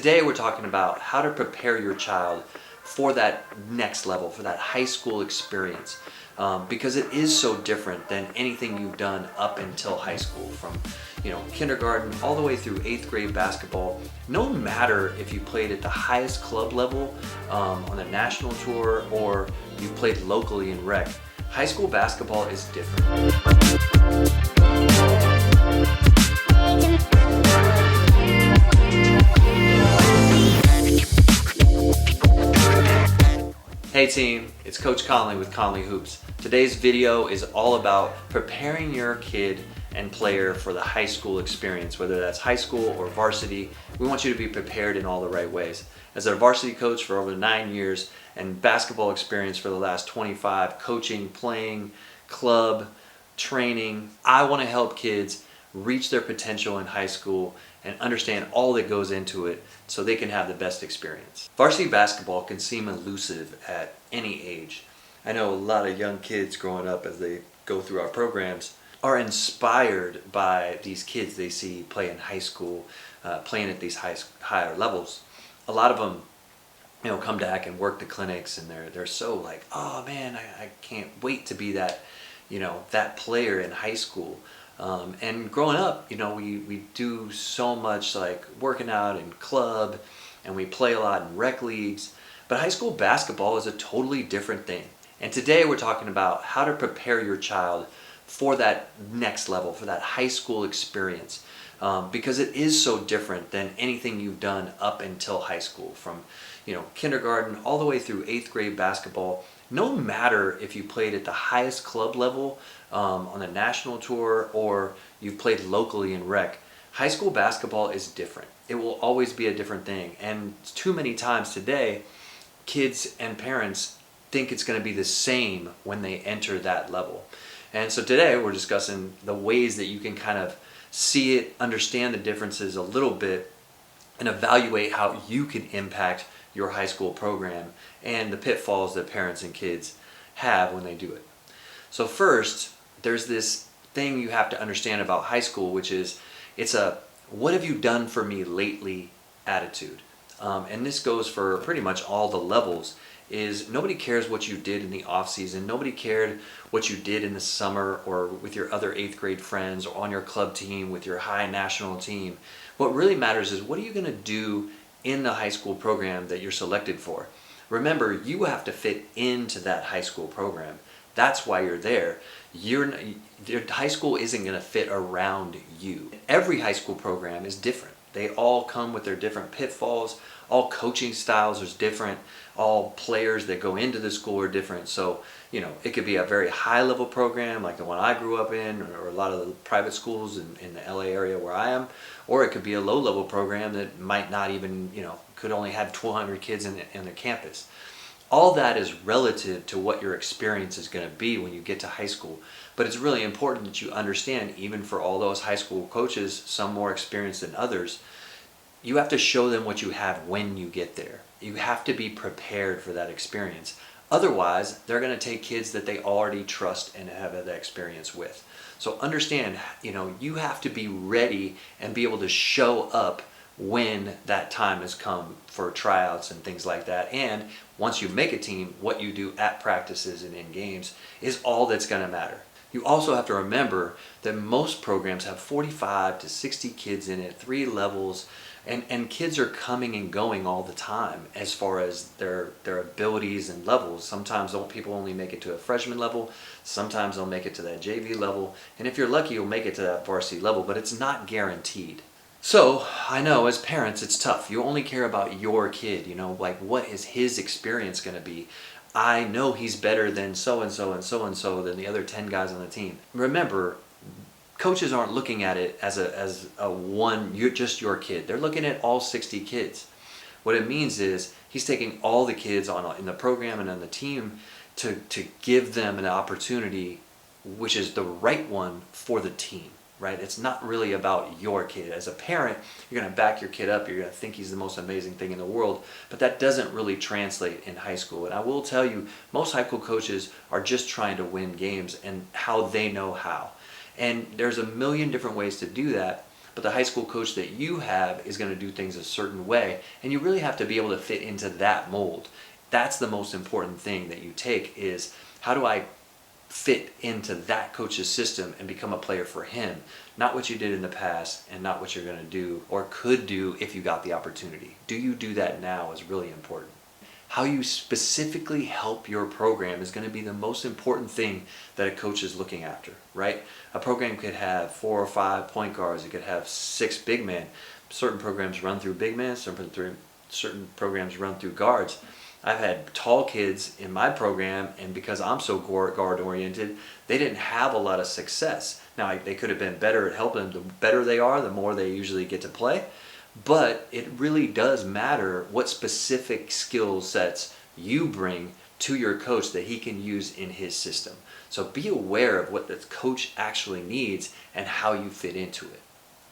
Today we're talking about how to prepare your child for that next level, for that high school experience, because it is so different than anything you've done up until high school, from kindergarten all the way through 8th grade basketball. No matter if you played at the highest club level on the national tour or you played locally in rec, high school basketball is different. Hey team, it's Coach Conley with Conley Hoops. Today's video is all about preparing your kid and player for the high school experience, whether that's high school or varsity. We want you to be prepared in all the right ways. As a varsity coach for over 9 years and basketball experience for the last 25, coaching, playing, club, training, I want to help kids reach their potential in high school and understand all that goes into it so they can have the best experience. Varsity basketball can seem elusive at any age. I know a lot of young kids growing up, as they go through our programs, are inspired by these kids they see play in high school, playing at these higher levels. A lot of them come back and work the clinics, and they're so like, oh man, I can't wait to be that that player in high school. And growing up, we do so much like working out in club, and we play a lot in rec leagues, but high school basketball is a totally different thing. And today we're talking about how to prepare your child for that next level, for that high school experience, because it is so different than anything you've done up until high school, from kindergarten all the way through 8th grade basketball. No matter if you played at the highest club level on the national tour or you've played locally in rec, high school basketball is different. It will always be a different thing. And too many times today, kids and parents think it's going to be the same when they enter that level. And so today we're discussing the ways that you can kind of see it, understand the differences a little bit, and evaluate how you can impact your high school program and the pitfalls that parents and kids have when they do it. So first, there's this thing you have to understand about high school, which is it's a what have you done for me lately attitude. And this goes for pretty much all the levels. Is nobody cares what you did in the off season. Nobody cared what you did in the summer or with your other 8th grade friends or on your club team with your high national team. What really matters is what are you going to do in the high school program that you're selected for. Remember, you have to fit into that high school program. That's why you're there. Your high school isn't going to fit around you. Every high school program is different. They all come with their different pitfalls. All coaching styles is different. All players that go into the school are different. So, it could be a very high level program like the one I grew up in, or a lot of the private schools in the LA area where I am, or it could be a low level program that might not even, could only have 200 kids in the campus. All that is relative to what your experience is going to be when you get to high school. But it's really important that you understand, even for all those high school coaches, some more experienced than others, you have to show them what you have when you get there. You have to be prepared for that experience. Otherwise, they're going to take kids that they already trust and have that experience with. So understand, you have to be ready and be able to show up when that time has come for tryouts and things like that. And once you make a team, what you do at practices and in games is all that's going to matter. You also have to remember that most programs have 45 to 60 kids in it, 3 levels, and kids are coming and going all the time as far as their abilities and levels. Sometimes people only make it to a freshman level, sometimes they'll make it to that JV level, and if you're lucky, you'll make it to that varsity level, but it's not guaranteed. So I know as parents it's tough. You only care about your kid, like what is his experience going to be. I know he's better than so-and-so and so-and-so than the other 10 guys on the team. Remember, coaches aren't looking at it as a one, you're just your kid. They're looking at all 60 kids. What it means is he's taking all the kids in the program and on the team to give them an opportunity which is the right one for the team. Right? It's not really about your kid. As a parent, you're going to back your kid up. You're going to think he's the most amazing thing in the world, but that doesn't really translate in high school. And I will tell you, most high school coaches are just trying to win games and how they know how. And there's a million different ways to do that, but the high school coach that you have is going to do things a certain way, and you really have to be able to fit into that mold. That's the most important thing that you take is, how do I fit into that coach's system and become a player for him? Not what you did in the past, and not what you're going to do or could do if you got the opportunity. Do you do that now is really important. How you specifically help your program is going to be the most important thing that a coach is looking after, right? A program could have 4 or 5 point guards. It could have 6 big men. Certain programs run through big men. Certain programs run through guards. I've had tall kids in my program, and because I'm so guard oriented, they didn't have a lot of success. Now, they could have been better at helping. The better they are, the more they usually get to play. But it really does matter what specific skill sets you bring to your coach that he can use in his system. So be aware of what the coach actually needs and how you fit into it.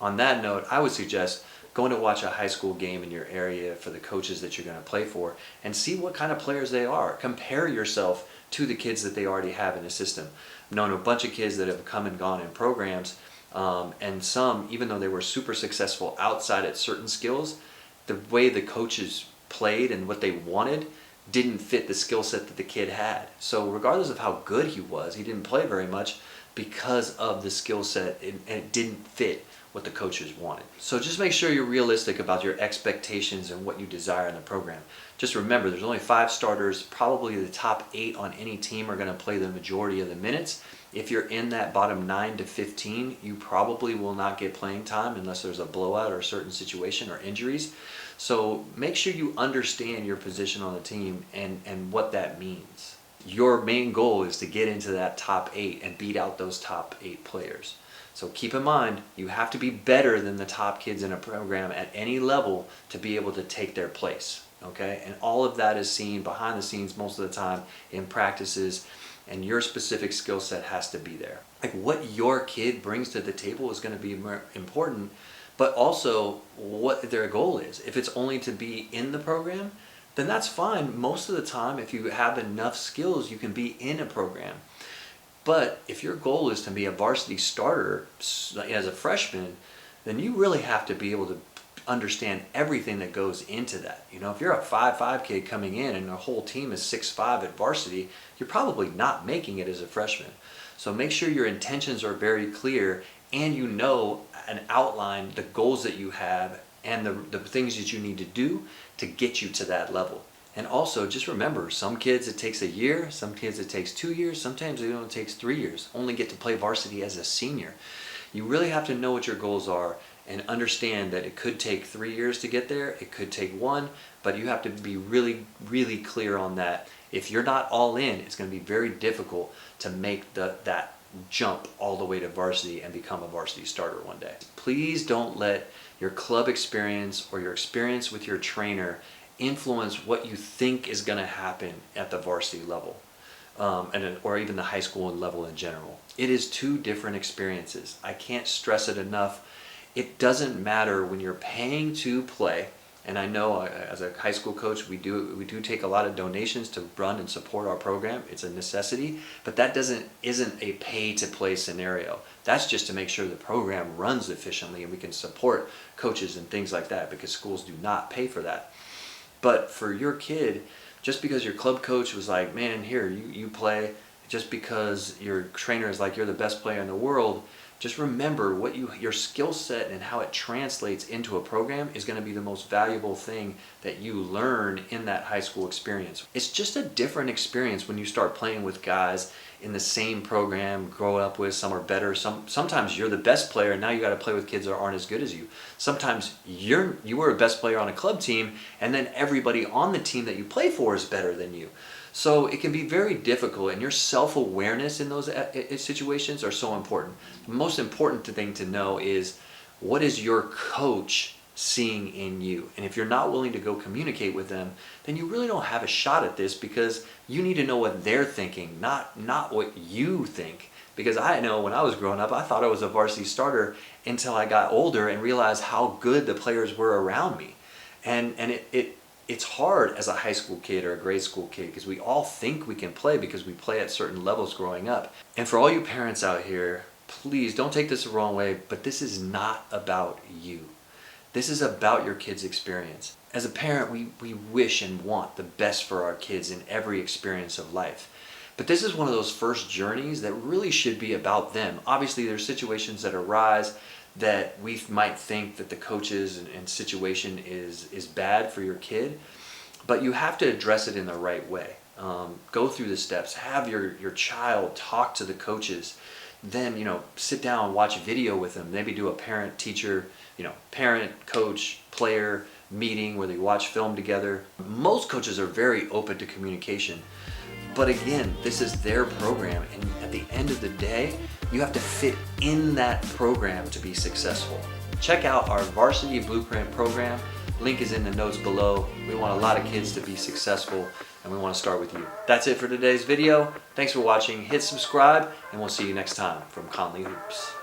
On that note, I would suggest going to watch a high school game in your area for the coaches that you're going to play for and see what kind of players they are. Compare yourself to the kids that they already have in the system. I've known a bunch of kids that have come and gone in programs, and some, even though they were super successful outside at certain skills, the way the coaches played and what they wanted didn't fit the skill set that the kid had. So regardless of how good he was, he didn't play very much because of the skill set, and it didn't fit what the coaches wanted. So just make sure you're realistic about your expectations and what you desire in the program. Just remember, there's only 5 starters. Probably the top 8 on any team are going to play the majority of the minutes. If you're in that bottom 9 to 15, you probably will not get playing time unless there's a blowout or a certain situation or injuries. So make sure you understand your position on the team and what that means. Your main goal is to get into that top 8 and beat out those top 8 players. So keep in mind, you have to be better than the top kids in a program at any level to be able to take their place, okay? And all of that is seen behind the scenes most of the time in practices, and your specific skill set has to be there. Like, what your kid brings to the table is going to be more important, but also what their goal is. If it's only to be in the program, then that's fine. Most of the time, if you have enough skills, you can be in a program. But if your goal is to be a varsity starter as a freshman, then you really have to be able to understand everything that goes into that. You know, if you're a 5'5" kid coming in and the whole team is 6'5" at varsity, you're probably not making it as a freshman. So make sure your intentions are very clear, and you know and outline the goals that you have and the things that you need to do to get you to that level. And also, just remember, some kids it takes a year, some kids it takes 2 years, sometimes it only takes 3 years, only get to play varsity as a senior. You really have to know what your goals are and understand that it could take 3 years to get there, it could take 1, but you have to be really, really clear on that. If you're not all in, it's going to be very difficult to make that jump all the way to varsity and become a varsity starter one day. Please don't let your club experience or your experience with your trainer influence what you think is going to happen at the varsity level, or even the high school level in general. It is 2 different experiences. I can't stress it enough. It doesn't matter when you're paying to play, and I know as a high school coach we do take a lot of donations to run and support our program. It's a necessity, but that isn't a pay to play scenario. That's just to make sure the program runs efficiently and we can support coaches and things like that, because schools do not pay for that. But for your kid, just because your club coach was like, man, here, you play, just because your trainer is like, you're the best player in the world, just remember what your skill set and how it translates into a program is going to be the most valuable thing that you learn in that high school experience. It's just a different experience when you start playing with guys in the same program, grow up with. Some are better. Sometimes you're the best player, and now you got to play with kids that aren't as good as you. Sometimes you were a best player on a club team, and then everybody on the team that you play for is better than you. So it can be very difficult, and your self-awareness in those situations are so important. The most important thing to know is, what is your coach seeing in you? And if you're not willing to go communicate with them, then you really don't have a shot at this, because you need to know what they're thinking, not what you think. Because I know when I was growing up, I thought I was a varsity starter until I got older and realized how good the players were around me. And it's hard as a high school kid or a grade school kid, because we all think we can play because we play at certain levels growing up. And for all you parents out here, please don't take this the wrong way, but this is not about you. This is about your kids' experience. As a parent, we wish and want the best for our kids in every experience of life. But this is one of those first journeys that really should be about them. Obviously, there's situations that arise that we might think that the coaches and situation is bad for your kid, but you have to address it in the right way. Go through the steps, have your child talk to the coaches, then sit down and watch a video with them, maybe do a parent teacher, parent coach player meeting where they watch film together. Most coaches are very open to communication, but again, this is their program, and at the end of the day, you have to fit in that program to be successful. Check out our Varsity Blueprint program. Link is in the notes below. We want a lot of kids to be successful, and we want to start with you. That's it for today's video. Thanks for watching. Hit subscribe, and we'll see you next time from Conley Hoops.